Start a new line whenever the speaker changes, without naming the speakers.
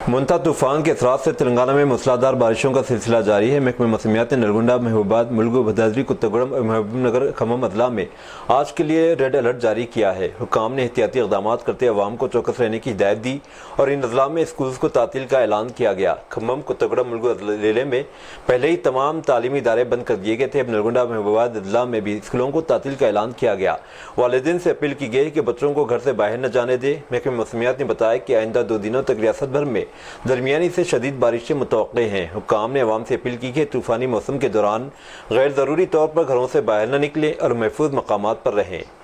मुंता तूफान के असरात से तेलंगाना में मूसलाधार बारिशों का सिलसिला जारी है। महकमे मौसमियात ने नलगुंडा, महबूबाबाद, मुलुगु, भद्राद्री, कुत्तागुड़म और महबूबनगर खम्मम अदला में आज के लिए रेड अलर्ट जारी किया है। हुक्काम ने एहतियाती इक़दाम करते अवाम को चौकस रहने की हिदायत दी और इन अदला में स्कूल को तातील का ऐलान किया गया। खम्मम, कुत्तागुड़म, मुलुगु जिले में पहले ही तमाम तालीमी इदारे बंद कर दिए गए थे। अब नलगुंडा, महबूबाबाद, अदला में भी स्कूलों को तातील का ऐलान किया गया। वालिदैन से अपील की गई कि बच्चों को घर से बाहर न जाने दें। महकमे मौसमियात ने बताया कि आइंदा 2 दिनों तक रियासत भर में दरमियानी से शदीद बारिशें मुतवक्के हैं। हुक्काम ने अवाम से अपील की कि तूफ़ानी मौसम के दौरान गैर ज़रूरी तौर पर घरों से बाहर न निकलें और महफूज मकामात पर रहें।